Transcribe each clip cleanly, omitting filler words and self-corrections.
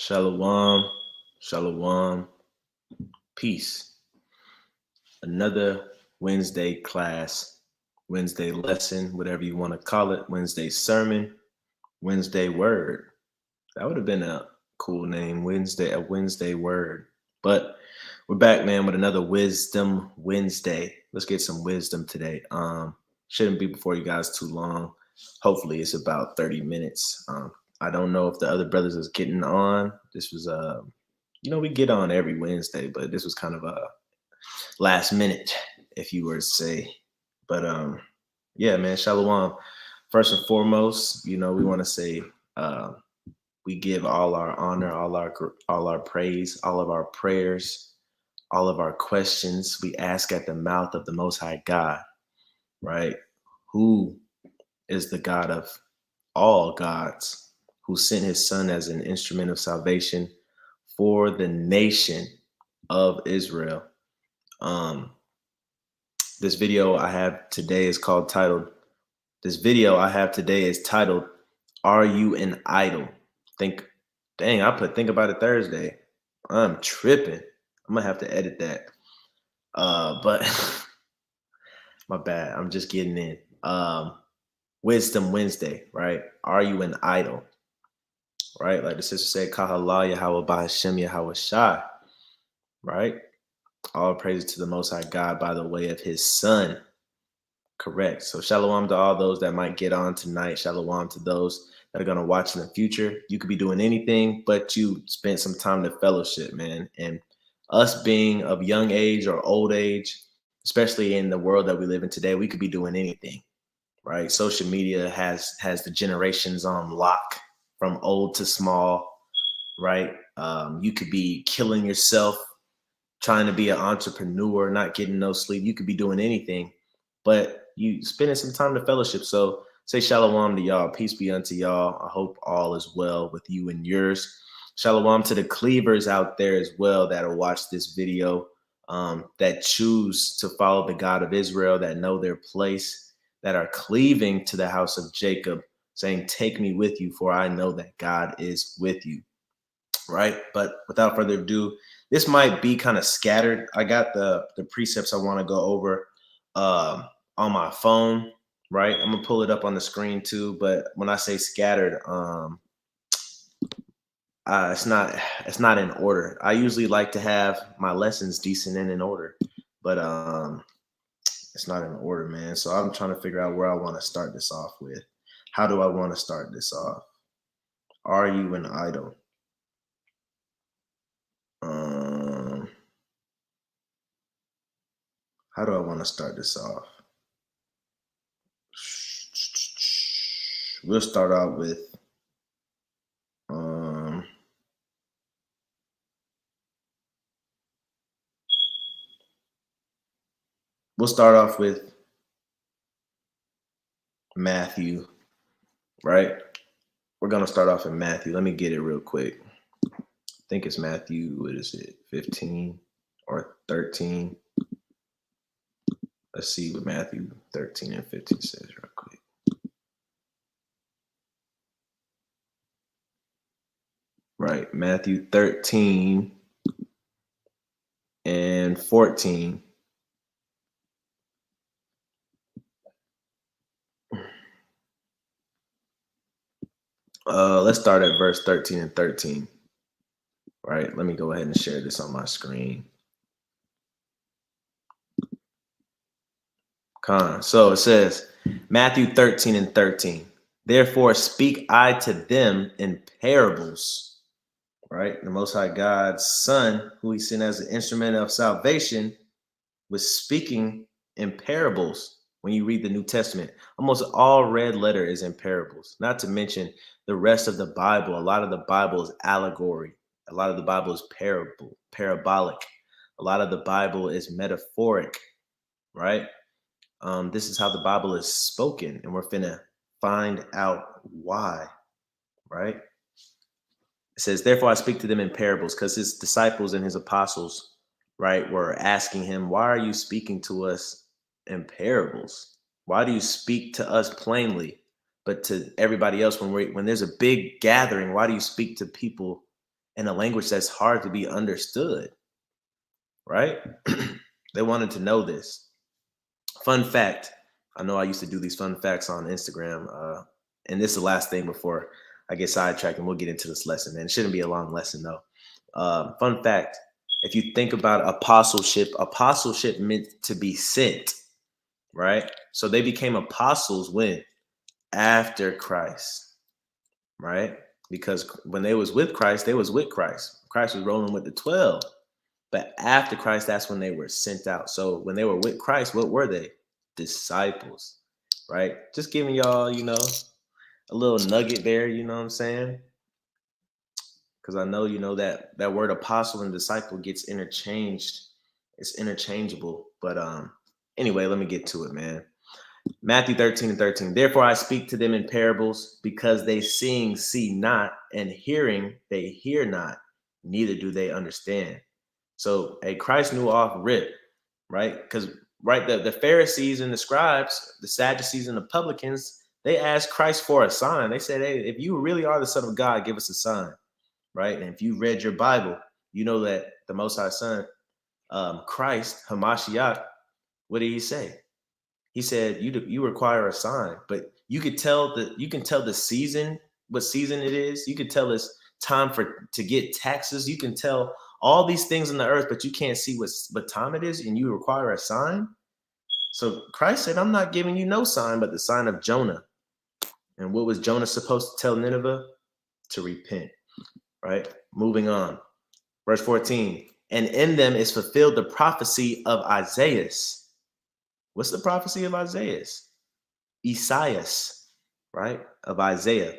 Shalom, shalom, peace. Another Wednesday class, Wednesday lesson, whatever you want to call it, Wednesday sermon, Wednesday word. That would have been a cool name, a Wednesday word. But we're back, man, with another Wisdom Wednesday. Let's get some wisdom today. Shouldn't be before you guys too long. Hopefully, it's about 30 minutes. I don't know if the other brothers is getting on. This was we get on every Wednesday, but this was kind of a last minute, if you were to say. But yeah, man, Shalom. First and foremost, we want to say we give all our honor, all our praise, all of our prayers, all of our questions. We ask at the mouth of the Most High God, right? Who is the God of all gods, who sent his son as an instrument of salvation for the nation of Israel. Um, this video I have today is titled, Are You an Idol? Think about it Thursday. I'm tripping. I'm gonna have to edit that. But my bad. I'm just getting in. Wisdom Wednesday, right? Are you an idol? Right? Like the sister said, Kahala Yahweh Bahashem Yahweh Shai, right? All praises to the Most High God by the way of his son. Correct. So shalom to all those that might get on tonight. Shalom to those that are going to watch in the future. You could be doing anything, but you spent some time to fellowship, man. And us being of young age or old age, especially in the world that we live in today, we could be doing anything, right? Social media has the generations on lock from old to small, right? You could be killing yourself, trying to be an entrepreneur, not getting no sleep. You could be doing anything, but you spending some time to fellowship. So say shalom to y'all. Peace be unto y'all. I hope all is well with you and yours. Shalom to the cleavers out there as well that'll watch this video, that choose to follow the God of Israel, that know their place, that are cleaving to the house of Jacob, saying, take me with you, for I know that God is with you. Right? But without further ado, this might be kind of scattered. I got the precepts I want to go over on my phone, right? I'm gonna pull it up on the screen too. But when I say scattered, it's not in order. I usually like to have my lessons decent and in order, but it's not in order, man. So I'm trying to figure out where I want to start this off with. How do I want to start this off? Are you an idol? How do I want to start this off? We'll start out with Matthew, right? We're gonna start off in Matthew. Let me get it real quick. I think it's Matthew, what is it, 15 or 13? Let's see what Matthew 13 and 15 says real quick. Right, Matthew 13 and 14. Let's start at verse 13 and 13. Right, let me go ahead and share this on my screen. So it says, Matthew 13 and 13. Therefore speak I to them in parables, right? The Most High God's Son, who he sent as an instrument of salvation, was speaking in parables. When you read the New Testament, almost all red letter is in parables, not to mention the rest of the Bible. A lot of the Bible is allegory. A lot of the Bible is parabolic. A lot of the Bible is metaphoric, right? This is how the Bible is spoken, and we're finna find out why, right? It says, therefore I speak to them in parables, because his disciples and his apostles, right, were asking him, why are you speaking to us in parables? Why do you speak to us plainly, but to everybody else when there's a big gathering, why do you speak to people in a language that's hard to be understood, right? They wanted to know this. Fun fact. I know I used to do these fun facts on Instagram. And this is the last thing before I get sidetracked and we'll get into this lesson, man. It shouldn't be a long lesson though. Fun fact. If you think about apostleship meant to be sent, right? So they became apostles when? After Christ, right? Because when they was with Christ, they was with Christ. Christ was rolling with the 12. But after Christ, that's when they were sent out. So when they were with Christ, what were they? Disciples, right? Just giving y'all, a little nugget there, you know what I'm saying? Because I know, that word apostle and disciple gets interchanged. It's interchangeable. But anyway, let me get to it, man. Matthew 13:13. Therefore I speak to them in parables, because they seeing see not, and hearing they hear not, neither do they understand. So Christ knew off rip, right? Because right, the Pharisees and the scribes, the Sadducees and the publicans, they asked Christ for a sign. They said, hey, if you really are the Son of God, give us a sign, right? And if you read your Bible, you know that the Most High Son, Christ, Hamashiach, what did he say? He said, you require a sign, but you can tell the season, what season it is. You can tell it's time to get taxes. You can tell all these things in the earth, but you can't see what time it is, and you require a sign. So Christ said, I'm not giving you no sign but the sign of Jonah. And what was Jonah supposed to tell Nineveh? To repent, right? Moving on. Verse 14. And in them is fulfilled the prophecy of Isaiah. What's the prophecy of Isaiah? Isaiah, right? Of Isaiah,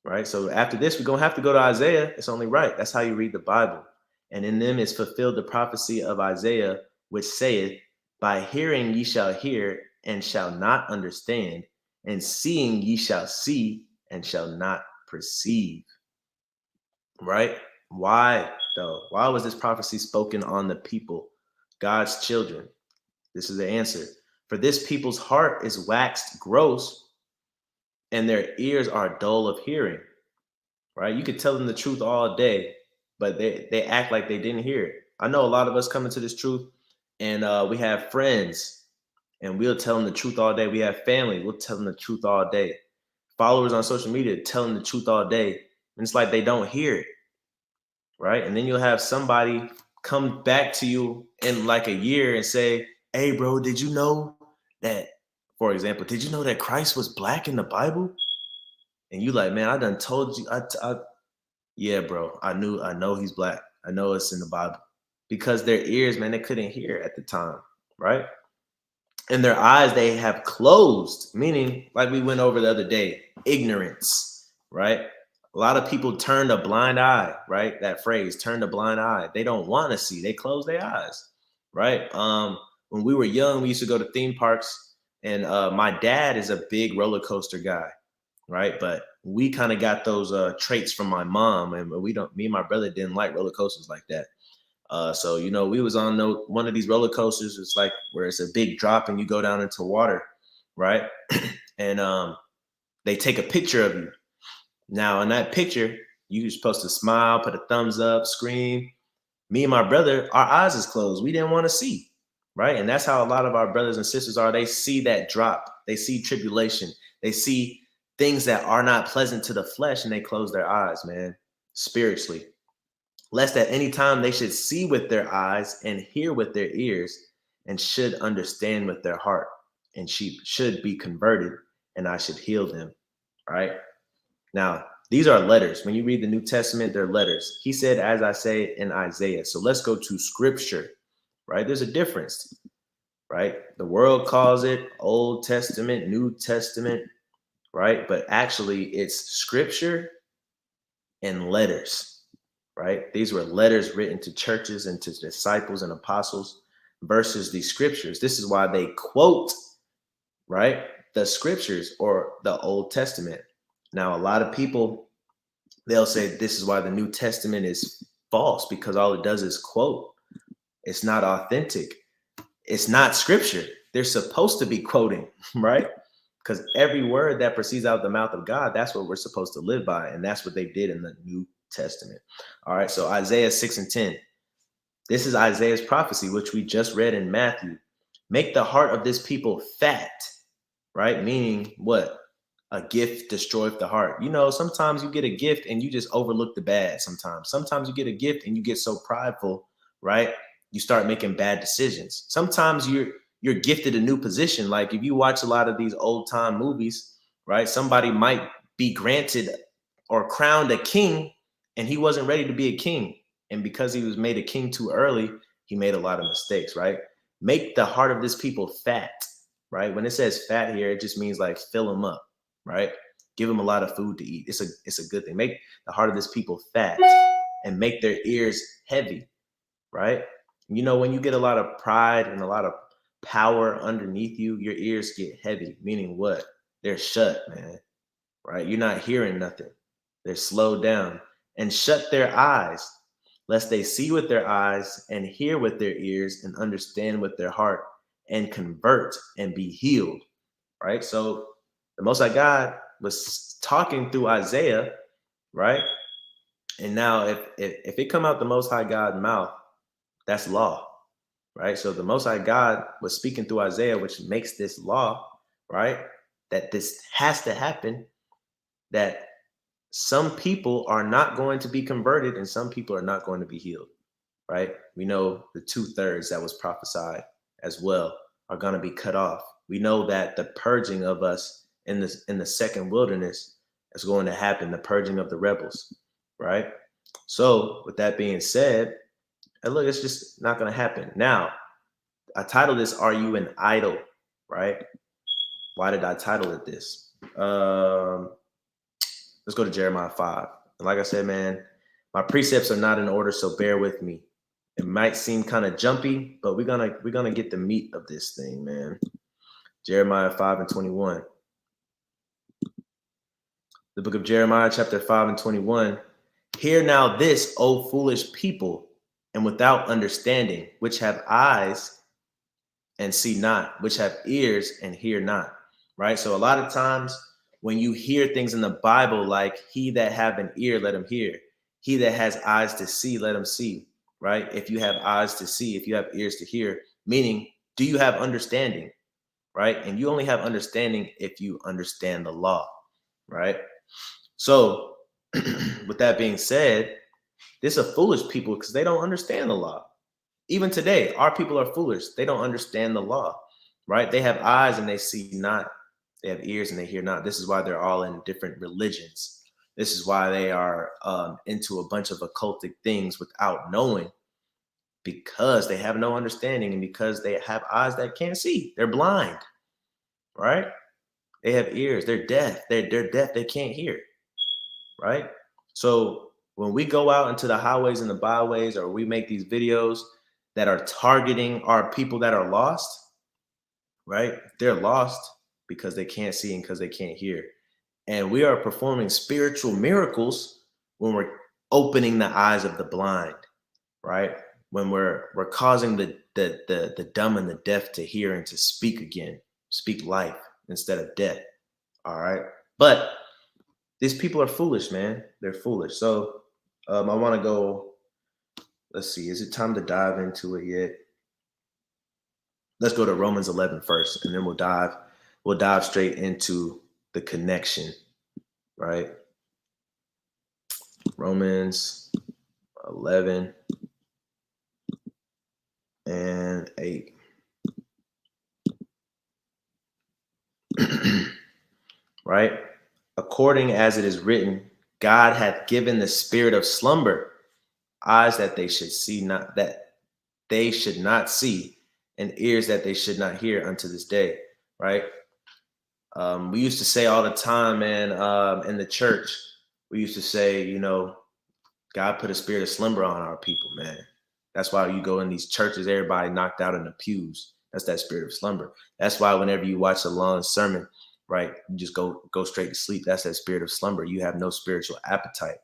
right? So after this, we're going to have to go to Isaiah. It's only right. That's how you read the Bible. And in them is fulfilled the prophecy of Isaiah, which saith, by hearing ye shall hear and shall not understand, and seeing ye shall see and shall not perceive. Right? Why, though? Why was this prophecy spoken on the people, God's children? This is the answer. For this people's heart is waxed gross, and their ears are dull of hearing. Right? You could tell them the truth all day, but they act like they didn't hear it. I know a lot of us come into this truth, and we have friends, and we'll tell them the truth all day. We have family, we'll tell them the truth all day. Followers on social media, tell them the truth all day. And it's like they don't hear it, right? And then you'll have somebody come back to you in like a year and say, hey, bro, did you know that, for example, did you know that Christ was black in the Bible? And you like, man, I done told you. Yeah, bro, I know he's black. I know it's in the Bible. Because their ears, man, they couldn't hear at the time, right? And their eyes, they have closed, meaning, like we went over the other day, ignorance, right? A lot of people turn a blind eye, right? That phrase, turn a blind eye. They don't want to see. They close their eyes, right? When we were young, we used to go to theme parks, and my dad is a big roller coaster guy, right? But we kind of got those traits from my mom, and me and my brother didn't like roller coasters like that. So we was on one of these roller coasters. It's like where it's a big drop and you go down into water, right? And they take a picture of you. Now in that picture, you're supposed to smile, put a thumbs up, scream. Me and my brother, our eyes is closed. We didn't want to see, right? And that's how a lot of our brothers and sisters are. They see that drop. They see tribulation. They see things that are not pleasant to the flesh, and they close their eyes, man, spiritually. Lest at any time they should see with their eyes and hear with their ears, and should understand with their heart, and she should be converted, and I should heal them. Right? Now, these are letters. When you read the New Testament, they're letters. He said, as I say in Isaiah. So let's go to scripture, right? There's a difference, right? The world calls it Old Testament, New Testament, right? But actually it's scripture and letters. Right? These were letters written to churches and to disciples and apostles versus the scriptures. This is why they quote, right, the scriptures or the Old Testament. Now, a lot of people, they'll say this is why the New Testament is false, because all it does is quote. It's not authentic. It's not scripture. They're supposed to be quoting, right? Because every word that proceeds out of the mouth of God, that's what we're supposed to live by. And that's what they did in the New Testament. All right, so Isaiah 6 and 10. This is Isaiah's prophecy, which we just read in Matthew. Make the heart of this people fat, right? Meaning what? A gift destroyeth the heart. You know, sometimes you get a gift and you just overlook the bad sometimes. Sometimes you get a gift and you get so prideful, right? You start making bad decisions. Sometimes you're gifted a new position. Like if you watch a lot of these old time movies, right? Somebody might be granted or crowned a king and he wasn't ready to be a king. And because he was made a king too early, he made a lot of mistakes, right? Make the heart of this people fat, right? When it says fat here, it just means like fill them up, right? Give them a lot of food to eat. It's a good thing. Make the heart of this people fat and make their ears heavy, right? You know, when you get a lot of pride and a lot of power underneath you, your ears get heavy, meaning what? They're shut, man, right? You're not hearing nothing. They're slowed down. And shut their eyes, lest they see with their eyes and hear with their ears and understand with their heart and convert and be healed, right? So the Most High God was talking through Isaiah, right? And now if it come out the Most High God's mouth, that's law, right? So the Most High God was speaking through Isaiah, which makes this law, right? That this has to happen, that some people are not going to be converted and some people are not going to be healed, right? We know the 2/3 that was prophesied as well are going to be cut off. We know that the purging of us in the second wilderness is going to happen, the purging of the rebels, right? So with that being said, and look, it's just not going to happen. Now, I titled this, Are You an Idol? Right? Why did I title it this? Let's go to Jeremiah 5. And like I said, man, my precepts are not in order, so bear with me. It might seem kind of jumpy, but we're gonna get the meat of this thing, man. Jeremiah 5 and 21. The book of Jeremiah, chapter 5 and 21. Hear now this, O foolish people, and without understanding, which have eyes and see not, which have ears and hear not. Right? So a lot of times when you hear things in the Bible, like he that have an ear, let him hear. He that has eyes to see, let him see. Right? If you have eyes to see, if you have ears to hear, meaning, do you have understanding? Right? And you only have understanding if you understand the law. Right? So with that being said, this are foolish people because they don't understand the law. Even today, our people are foolish. They don't understand the law, right? They have eyes and they see not. They have ears and they hear not. This is why they're all in different religions. This is why they are into a bunch of occultic things without knowing, because they have no understanding and because they have eyes that can't see. They're blind, right? They have ears. They're deaf. They're deaf. They can't hear, right? So when we go out into the highways and the byways, or we make these videos that are targeting our people that are lost, right? They're lost because they can't see and because they can't hear. And we are performing spiritual miracles when we're opening the eyes of the blind, right? When we're causing the dumb and the deaf to hear and to speak again, speak life instead of death. All right. But these people are foolish, man. They're foolish. So I want to go. Let's see. Is it time to dive into it yet? Let's go to Romans 11 first, and then we'll dive straight into the connection, right? Romans 11 and 8. Right? According as it is written, God hath given the spirit of slumber, eyes that they should see not, that they should not see, and ears that they should not hear unto this day, right? We used to say all the time, man, in the church, we used to say, you know, God put a spirit of slumber on our people, man. That's why you go in these churches, everybody knocked out in the pews. That's that spirit of slumber. That's why whenever you watch a long sermon, right, you just go straight to sleep. That's that spirit of slumber. You have no spiritual appetite,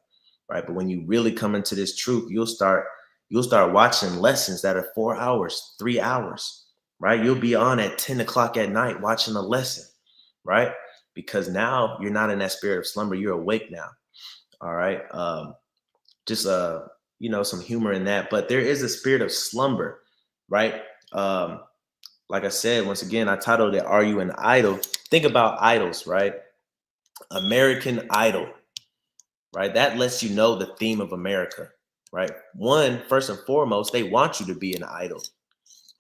right? But when you really come into this truth, you'll start watching lessons that are 4 hours, 3 hours, right? You'll be on at 10 o'clock at night watching a lesson, right? Because now you're not in that spirit of slumber. You're awake now. All right. just some humor in that. But there is a spirit of slumber, right? Like I said, once again, I titled it "Are You an Idol?" Think about idols, right? American Idol, right? That lets you know the theme of America, right? One, first and foremost, they want you to be an idol,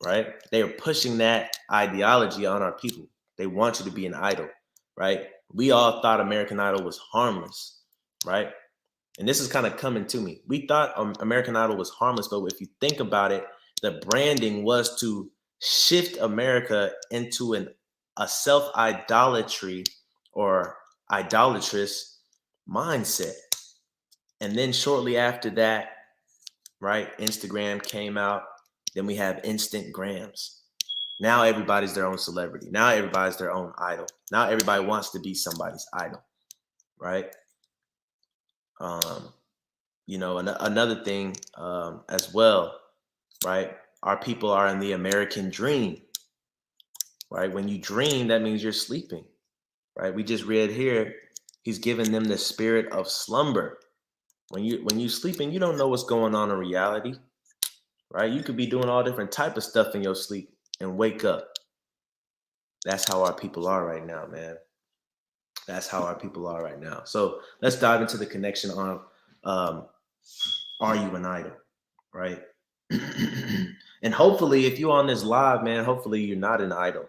right? They are pushing that ideology on our people. They want you to be an idol, right? We all thought American Idol was harmless, right? And this is kind of coming to me. We thought American Idol was harmless, but if you think about it, the branding was to shift America into a self-idolatry or idolatrous mindset. And then shortly after that, right, Instagram came out. Then we have instant grams. Now everybody's their own celebrity. Now everybody's their own idol. Now everybody wants to be somebody's idol, right? Another thing as well, right? Our people are in the American dream, right? When you dream, that means you're sleeping, right? We just read here, he's given them the spirit of slumber. When you sleeping, you don't know what's going on in reality, right? You could be doing all different type of stuff in your sleep and wake up. That's how our people are right now, man. That's how our people are right now. So let's dive into the connection on are you an idol, right? And hopefully, if you're on this live, man, hopefully you're not an idol,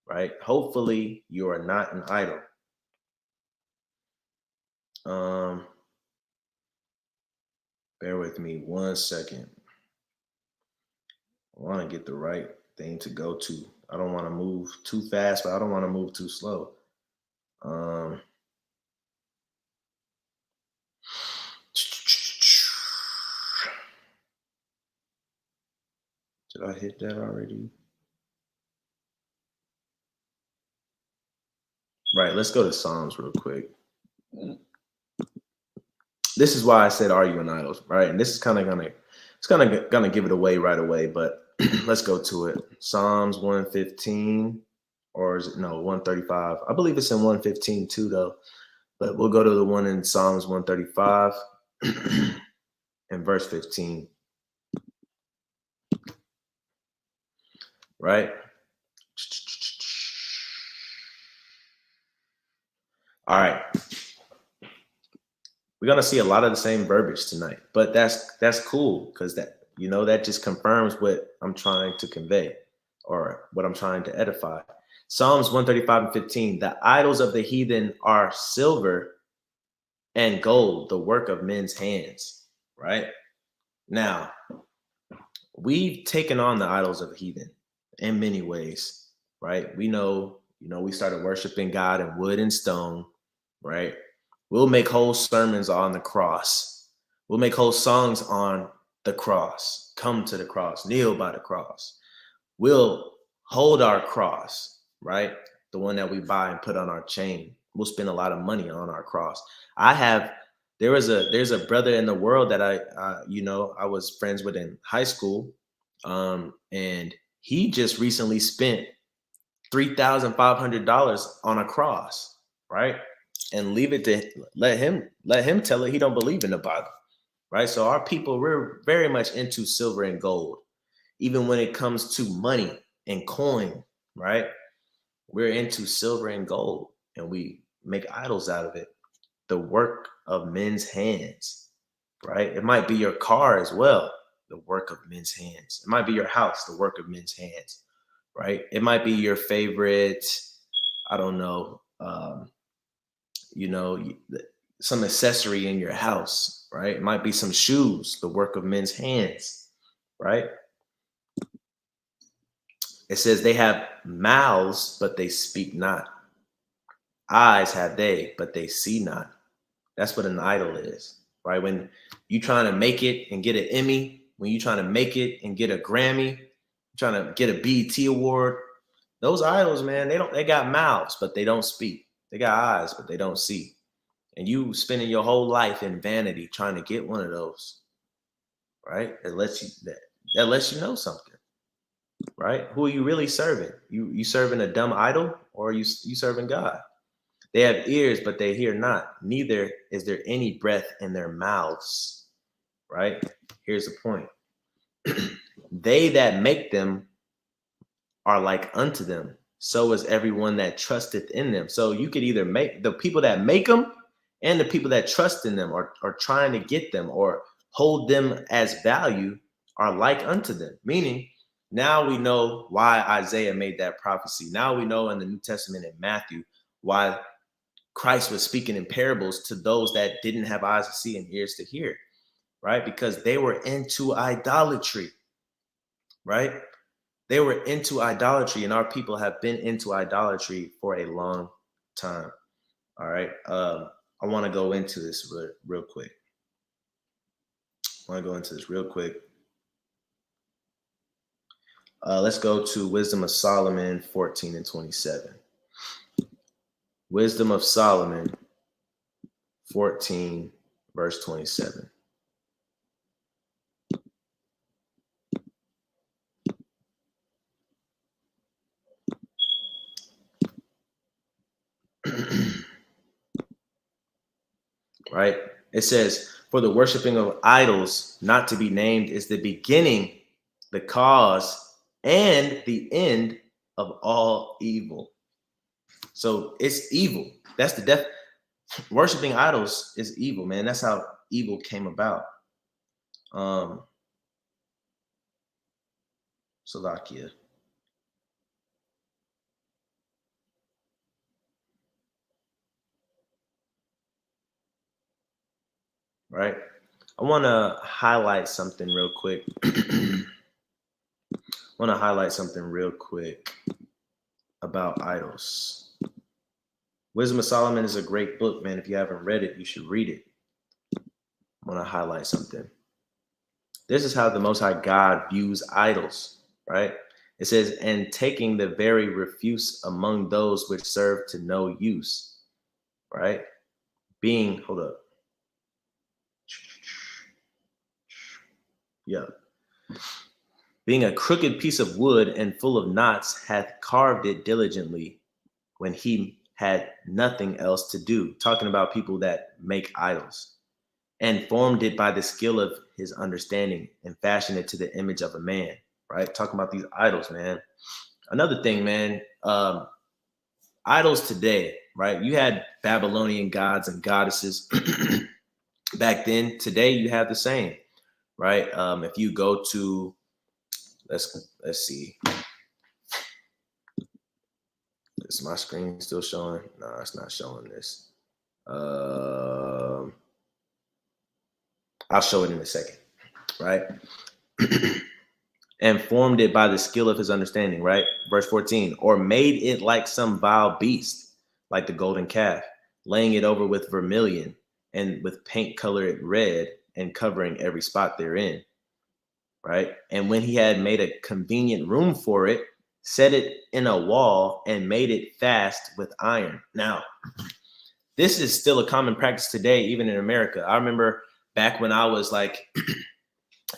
right? Hopefully you are not an idol. Bear with me 1 second. I want to get the right thing to go to. I don't want to move too fast, but I don't want to move too slow. Did I hit that already? Right, let's go to Psalms real quick. This is why I said, "Are you an idol?" Right, and this is kind of gonna give it away right away. But let's go to it. Psalms 115, or is it 135? I believe it's in 115 too, though. But we'll go to the one in Psalms 135 and verse 15. Right. All right. We're gonna see a lot of the same verbiage tonight, but that's cool because that just confirms what I'm trying to convey or what I'm trying to edify. Psalms 135 and 15. The idols of the heathen are silver and gold, the work of men's hands. Right? Now, we've taken on the idols of the heathen in many ways, right? We know, we started worshiping God in wood and stone, right? We'll make whole sermons on the cross. We'll make whole songs on the cross. Come to the cross, kneel by the cross. We'll hold our cross, right? The one that we buy and put on our chain. We'll spend a lot of money on our cross. There's a brother in the world that I was friends with in high school, and he just recently spent $3,500 on a cross, right? And leave it to let him tell it he don't believe in the Bible, right? So our people, we're very much into silver and gold, even when it comes to money and coin, right? We're into silver and gold, and we make idols out of it. The work of men's hands, right? It might be your car as well, the work of men's hands. It might be your house, the work of men's hands, right? It might be your favorite, I don't know, some accessory in your house, right? It might be some shoes, the work of men's hands, right? It says they have mouths, but they speak not. Eyes have they, but they see not. That's what an idol is, right? When you trying to make it and get an Emmy, when you trying to make it and get a Grammy, trying to get a BET award, those idols, man, they got mouths, but they don't speak. They got eyes, but they don't see. And you spending your whole life in vanity trying to get one of those, right? That lets you know something, right? Who are you really serving? You serving a dumb idol, or are you serving God? They have ears, but they hear not. Neither is there any breath in their mouths. right? Here's the point. They that make them are like unto them. So is everyone that trusteth in them. So you could either make the people that make them and the people that trust in them or trying to get them or hold them as value are like unto them. Meaning, now we know why Isaiah made that prophecy. Now we know in the New Testament in Matthew why Christ was speaking in parables to those that didn't have eyes to see and ears to hear, right? Because they were into idolatry, right? They were into idolatry, and our people have been into idolatry for a long time. All right. I want to go into this real quick. Let's go to Wisdom of Solomon 14 and 27. Wisdom of Solomon 14, verse 27. Right? It says, for the worshiping of idols not to be named is the beginning, the cause, and the end of all evil. So it's evil. That's the death. Worshiping idols is evil, man. That's how evil came about. Slovakia. Right? I want to highlight something real quick. About idols. Wisdom of Solomon is a great book, man. If you haven't read it, you should read it. I want to highlight something. This is how the Most High God views idols, right? It says, and taking the very refuse among those which serve to no use, right? Being, hold up. Yeah. Being a crooked piece of wood and full of knots, hath carved it diligently when he had nothing else to do. Talking about people that make idols. And formed it by the skill of his understanding and fashioned it to the image of a man, right? Talking about these idols, man. Another thing, man, idols today, right? You had Babylonian gods and goddesses back then. Today, you have the same, right? If you go to, let's see. Is my screen still showing? No, it's not showing this. I'll show it in a second, right? And formed it by the skill of his understanding, right? Verse 14, or made it like some vile beast, like the golden calf, laying it over with vermilion and with paint colored red and covering every spot therein, right? And when he had made a convenient room for it, set it in a wall and made it fast with iron. Now, this is still a common practice today, even in America. I remember back when I was like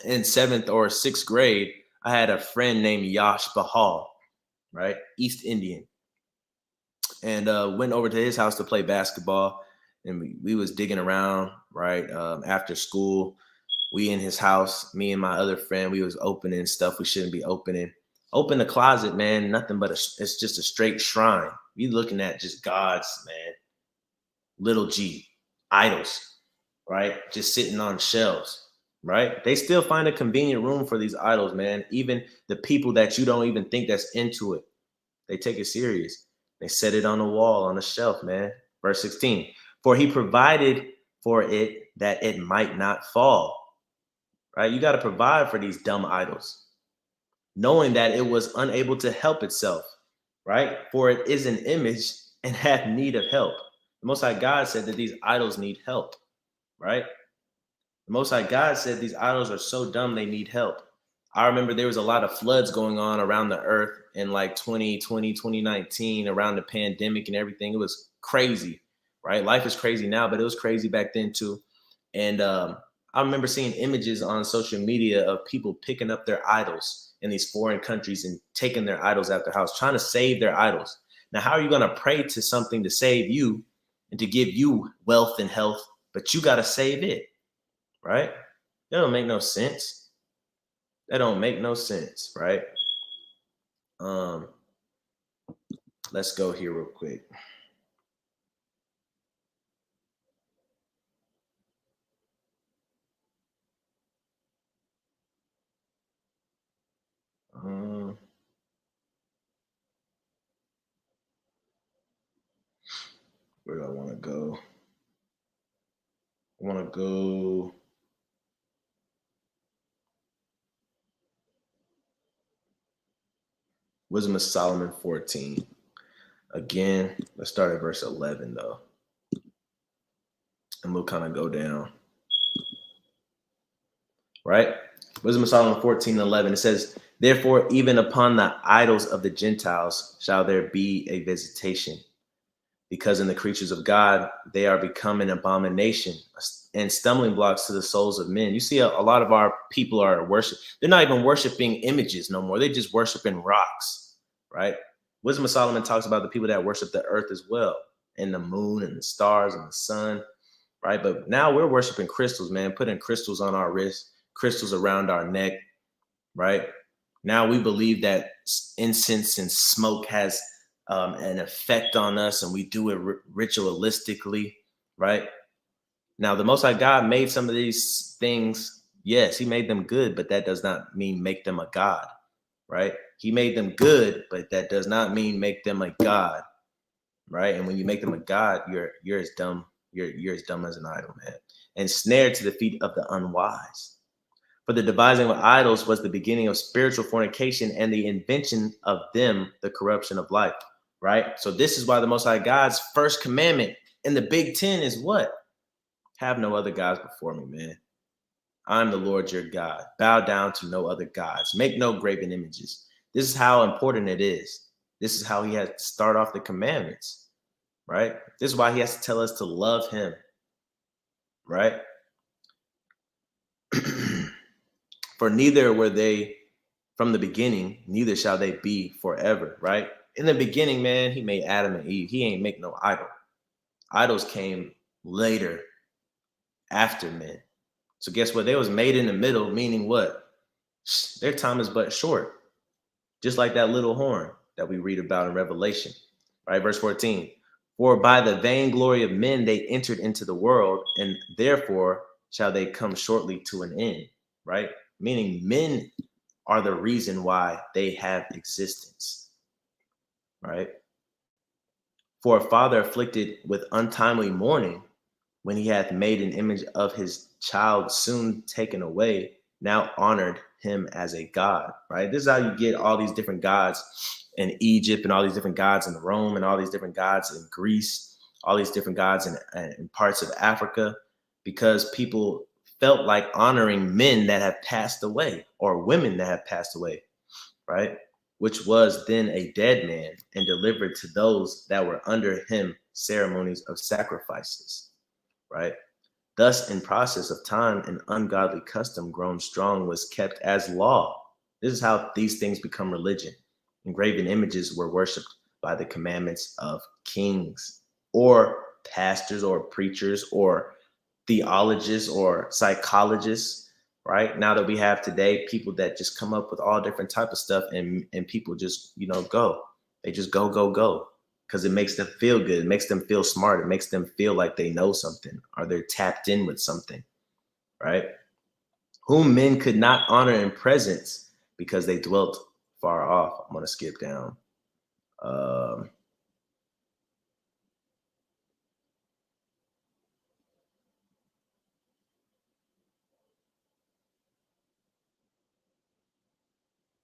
in 7th or 6th grade, I had a friend named Yash Bahal, right? East Indian. And went over to his house to play basketball. And we was digging around, right? After school, we in his house, me and my other friend, we was opening stuff we shouldn't be opening. Open the closet, man, nothing but it's just a straight shrine. We looking at just gods, man. Little g, idols, right? Just sitting on shelves, right? They still find a convenient room for these idols, man. Even the people that you don't even think that's into it, they take it serious. They set it on the wall, on the shelf, man. Verse 16, for he provided for it that it might not fall, right? You got to provide for these dumb idols, knowing that it was unable to help itself, right? For it is an image and hath need of help. The Most High God said that these idols need help, right? The Most High God said these idols are so dumb they need help. I remember there was a lot of floods going on around the earth in like 2020, 2019, around the pandemic and everything. It was crazy, right? Life is crazy now, but it was crazy back then too. And I remember seeing images on social media of people picking up their idols in these foreign countries and taking their idols out their house, trying to save their idols. Now, how are you going to pray to something to save you and to give you wealth and health, but you got to save it, right? That don't make no sense. That don't make no sense, right? Um, let's go here real quick. Um, where do I want to go? I want to go. Wisdom of Solomon 14. Again, let's start at verse 11 though, and we'll kind of go down. Right? Wisdom of Solomon 14:11. It says, "Therefore, even upon the idols of the Gentiles shall there be a visitation, because in the creatures of God they are become an abomination and stumbling blocks to the souls of men." You see, a lot of our people are worship. They're not even worshiping images no more. They're just worshiping rocks, right? Wisdom of Solomon talks about the people that worship the earth as well, and the moon and the stars and the sun, right? But now we're worshiping crystals, man, putting crystals on our wrists, crystals around our neck, right? Now we believe that incense and smoke has an effect on us, and we do it ritualistically, right? Now, the Most High God made some of these things. Yes, He made them good, but that does not mean make them a god, right? He made them good, but that does not mean make them a god, right? And when you make them a god, you're as dumb. You're as dumb as an idol, man, and snared to the feet of the unwise. For the devising of idols was the beginning of spiritual fornication, and the invention of them the corruption of life. Right? So this is why the Most High God's first commandment in the Big Ten is what? Have no other gods before me, man. I'm the Lord your God. Bow down to no other gods. Make no graven images. This is how important it is. This is how he has to start off the commandments, right? This is why he has to tell us to love him, right? For neither were they from the beginning, neither shall they be forever, right? In the beginning, man, he made Adam and Eve. He ain't make no idol. Idols came later, after men. So guess what? They was made in the middle, meaning what? Their time is but short. Just like that little horn that we read about in Revelation, right? Verse 14. For by the vainglory of men they entered into the world, and therefore shall they come shortly to an end, right? Meaning men are the reason why they have existence, right? For a father afflicted with untimely mourning, when he hath made an image of his child soon taken away, now honored him as a god, right? This is how you get all these different gods in Egypt, and all these different gods in Rome, and all these different gods in Greece, all these different gods in parts of Africa, because people felt like honoring men that have passed away or women that have passed away, right? Which was then a dead man, and delivered to those that were under him ceremonies of sacrifices, right? Thus, in process of time, an ungodly custom grown strong was kept as law. This is how these things become religion. Engraven images were worshipped by the commandments of kings or pastors or preachers or theologists or psychologists, right? Now that we have today people that just come up with all different type of stuff, and people just, go. They just go because it makes them feel good. It makes them feel smart. It makes them feel like they know something or they're tapped in with something, right? Whom men could not honor in presence because they dwelt far off. I'm going to skip down. Um,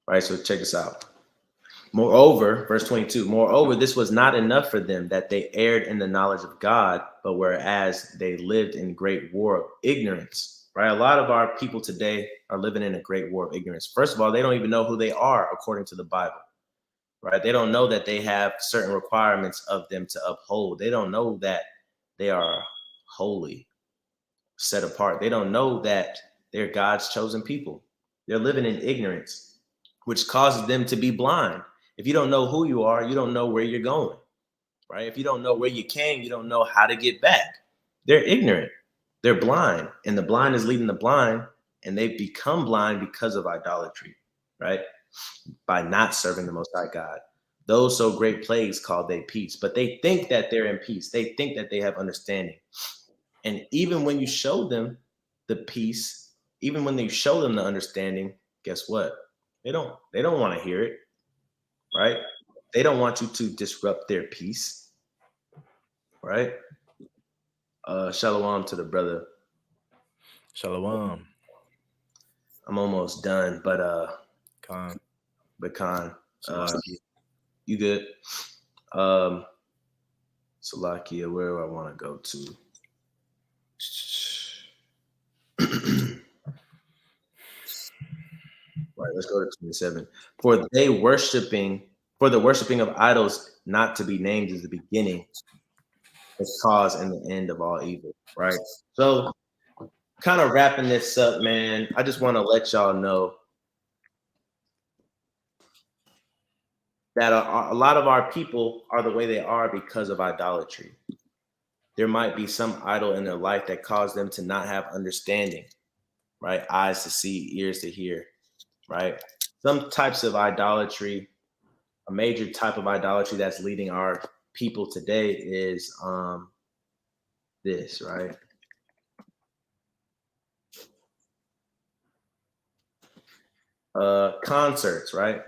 right, so check this out. Moreover, verse 22, moreover, this was not enough for them that they erred in the knowledge of God, but whereas they lived in great war of ignorance, right? A lot of our people today are living in a great war of ignorance. First of all, they don't even know who they are according to the Bible, right? They don't know that they have certain requirements of them to uphold. They don't know that they are holy, set apart. They don't know that they're God's chosen people. They're living in ignorance, which causes them to be blind. If you don't know who you are, you don't know where you're going, right? If you don't know where you came, you don't know how to get back. They're ignorant. They're blind, and the blind is leading the blind, and they become blind because of idolatry, right? By not serving the Most High God. Those so great plagues call they peace, but they think that they're in peace. They think that they have understanding. And even when you show them the peace, even when you show them the understanding, guess what? They don't want to hear it, right? They don't want you to disrupt their peace, right? Shalom to the brother. Shalom. I'm almost done, but Khan. Khan, Salakia. you good? Salakia, where do I want to go to? Right, let's go to 27. For the worshiping of idols not to be named is the beginning, the cause and the end of all evil. Right. So, kind of wrapping this up, man. I just want to let y'all know that a lot of our people are the way they are because of idolatry. There might be some idol in their life that caused them to not have understanding, right? Eyes to see, ears to hear, right? Some types of idolatry, a major type of idolatry that's leading our people today is this, right? Concerts, right?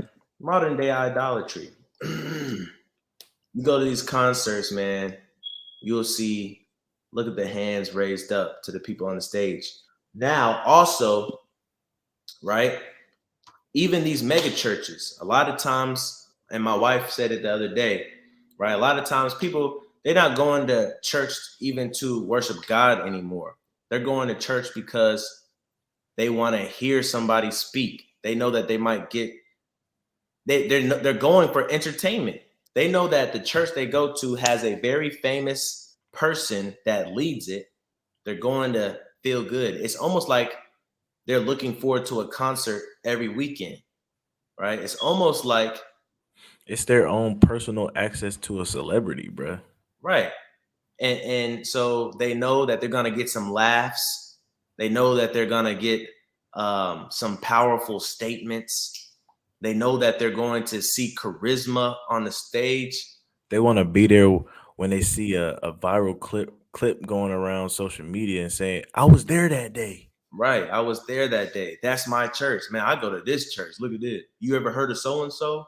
Modern day idolatry. You go to these concerts, man, you'll see, look at the hands raised up to the people on the stage. Now, also, right, even these mega churches, a lot of times, and my wife said it the other day, right? A lot of times people, they're not going to church even to worship God anymore. They're going to church because they want to hear somebody speak. They know that they might get, they're going for entertainment. They know that the church they go to has a very famous person that leads it. They're going to feel good. It's almost like they're looking forward to a concert every weekend, right? It's almost like it's their own personal access to a celebrity, bruh. right. And so they know that they're gonna get some laughs. They know that they're gonna get some powerful statements. They know that they're going to see charisma on the stage. They want to be there when they see a viral clip going around social media and saying, I was there that day. Right. I was there that day. That's my church. Man, I go to this church. Look at this. You ever heard of so and so?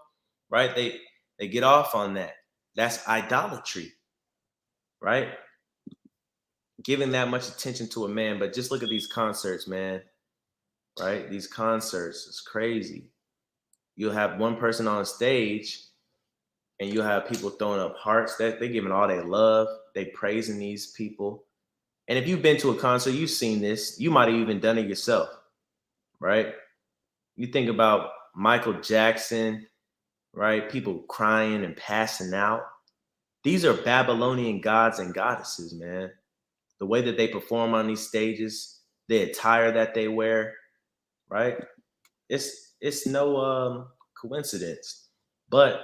Right? They get off on that. That's idolatry. Right? Giving that much attention to a man, but just look at these concerts, man. Right? These concerts, it's crazy. You'll have one person on stage and you'll have people throwing up hearts. That they're giving all their love. They praising these people. And if you've been to a concert, you've seen this. You might have even done it yourself, right? You think about Michael Jackson, right? People crying and passing out. These are Babylonian gods and goddesses, man. The way that they perform on these stages, the attire that they wear, right? It's no coincidence. But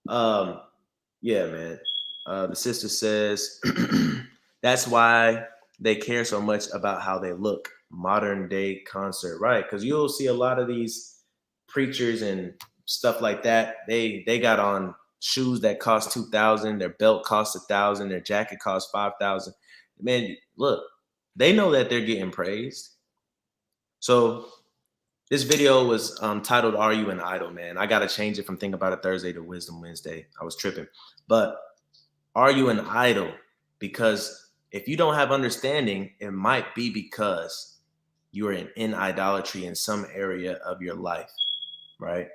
yeah, man. The sister says that's why they care so much about how they look. Modern day concert, right? Because you'll see a lot of these preachers and stuff like that. They got on shoes that cost 2,000, their belt costs 1,000, their jacket costs 5,000. Man, look, they know that they're getting praised. So this video was titled "Are You an Idol?" Man, I gotta change it from Think About It Thursday to Wisdom Wednesday. I was tripping, but are you an idol? Because if you don't have understanding, it might be because you are in idolatry in some area of your life, right?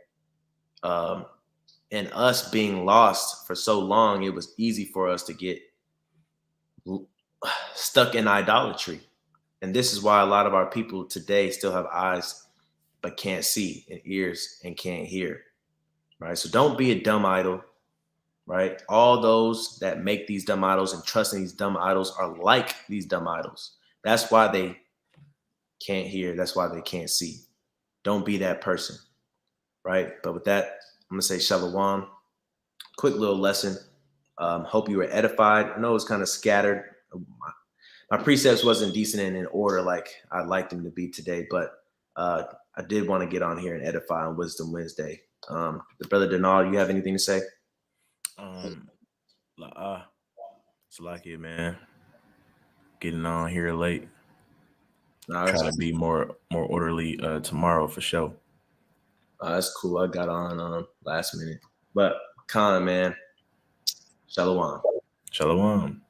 And us being lost for so long, it was easy for us to get stuck in idolatry. And this is why a lot of our people today still have eyes but can't see, and ears and can't hear, right? So don't be a dumb idol, right? All those that make these dumb idols and trust in these dumb idols are like these dumb idols. That's why they can't hear. That's why they can't see. Don't be that person, right? But with that, I'm gonna say shalom. Quick little lesson. Hope you were edified. I know it's kind of scattered. my precepts wasn't decent and in order like I'd like them to be today, but I did want to get on here and edify on Wisdom Wednesday. Brother Denal, you have anything to say? It's lucky, man. Getting on here late. No, Try to be more orderly tomorrow for sure. That's cool. I got on last minute. But Khan, man, Shalom. Shalom.